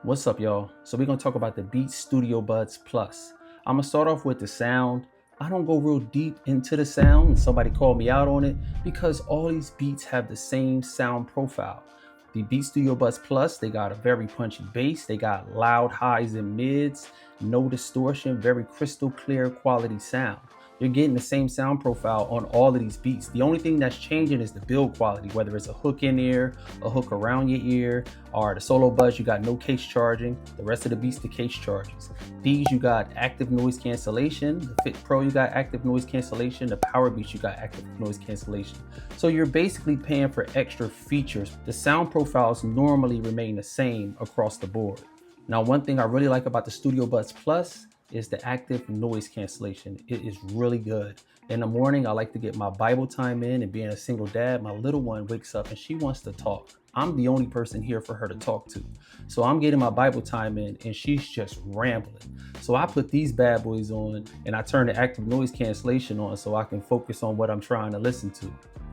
What's up, y'all? So we're gonna talk about the Beats Studio Buds Plus. I'm gonna start off with the sound. I don't go real deep into the sound, and somebody called me out on it because all these Beats have the same sound profile. The Beats Studio Buds Plus, they got a very punchy bass, they got loud highs and mids, no distortion, very crystal clear quality sound. You're getting the same sound profile on all of these beats. The only thing that's changing is the build quality, whether it's a hook in ear, a hook around your ear, or the solo buds, you got no case charging. The rest of the beats, the case charges. These, you got active noise cancellation. The Fit Pro, you got active noise cancellation. The Power Beats, you got active noise cancellation. So you're basically paying for extra features. The sound profiles normally remain the same across the board. Now, one thing I really like about the Studio Buds Plus is the active noise cancellation. It is really good. In the morning, I like to get my Bible time in, and being a single dad, my little one wakes up and she wants to talk. I'm the only person here for her to talk to. So I'm getting my Bible time in and she's just rambling. So I put these bad boys on and I turn the active noise cancellation on so I can focus on what I'm trying to listen to.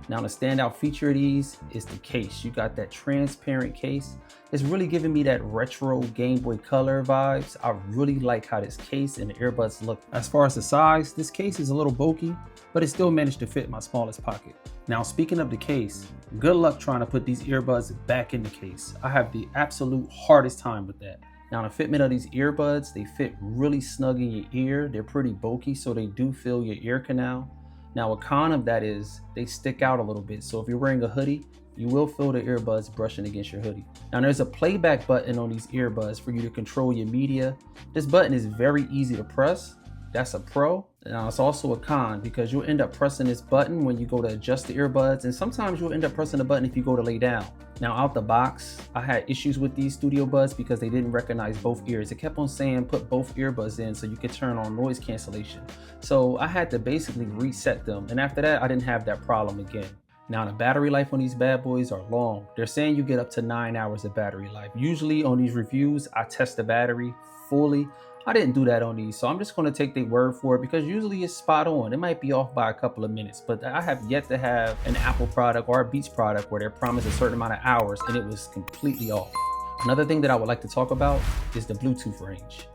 Now, the standout feature of these is the case. You got that transparent case. It's really giving me that retro Game Boy Color vibes. I really like how this case and the earbuds look. As far as the size, this case is a little bulky, but it still managed to fit my smallest pocket. Now, speaking of the case, good luck trying to put these earbuds back in the case. I have the absolute hardest time with that. Now, the fitment of these earbuds, they fit really snug in your ear. They're pretty bulky, so they do fill your ear canal. Now, a con of that is they stick out a little bit. So if you're wearing a hoodie, you will feel the earbuds brushing against your hoodie. Now, there's a playback button on these earbuds for you to control your media. This button is very easy to press. That's a pro. Now, it's also a con because you'll end up pressing this button when you go to adjust the earbuds, and sometimes you'll end up pressing the button if you go to lay down. Now, out the box, I had issues with these Studio Buds because they didn't recognize both ears. It kept on saying put both earbuds in so you could turn on noise cancellation. So I had to basically reset them, and after that, I didn't have that problem again. Now, the battery life on these bad boys are long. They're saying you get up to 9 hours of battery life. Usually on these reviews, I test the battery fully. I didn't do that on these, so I'm just going to take their word for it because usually it's spot on. It might be off by a couple of minutes, but I have yet to have an Apple product or a Beats product where they're promised a certain amount of hours and it was completely off. Another thing that I would like to talk about is the Bluetooth range.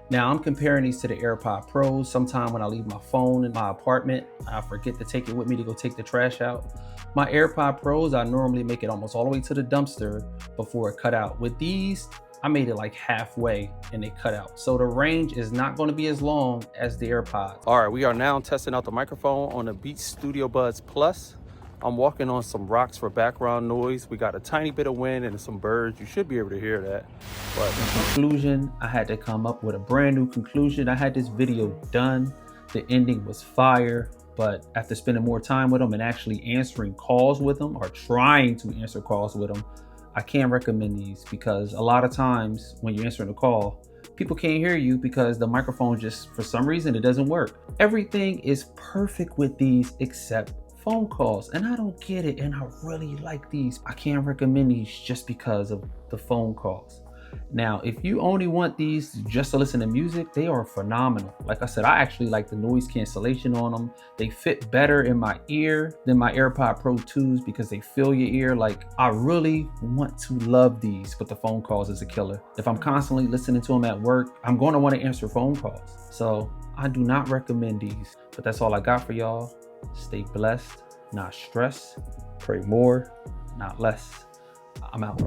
Now, I'm comparing these to the AirPod Pros. Sometime when I leave my phone in my apartment, I forget to take it with me to go take the trash out. My AirPod Pros, I normally make it almost all the way to the dumpster before it cut out. With these, I made it like halfway and they cut out. So the range is not going to be as long as the AirPods. All right, we are now testing out the microphone on the Beats Studio Buds Plus. I'm walking on some rocks for background noise. We got a tiny bit of wind and some birds. You should be able to hear that. But in conclusion, I had to come up with a brand new conclusion. I had this video done. The ending was fire. But after spending more time with them and actually answering calls with them or trying to answer calls with them, I can't recommend these because a lot of times when you're answering a call, people can't hear you because the microphone just, for some reason, it doesn't work. Everything is perfect with these except phone calls, and I don't get it, and I really like these. I can't recommend these just because of the phone calls. Now, if you only want these just to listen to music, they are phenomenal. Like I said, I actually like the noise cancellation on them. They fit better in my ear than my AirPod Pro 2s because they fill your ear. Like, I really want to love these, but the phone calls is a killer. If I'm constantly listening to them at work, I'm going to want to answer phone calls. So I do not recommend these, but that's all I got for y'all. Stay blessed, not stressed. Pray more, not less. I'm out.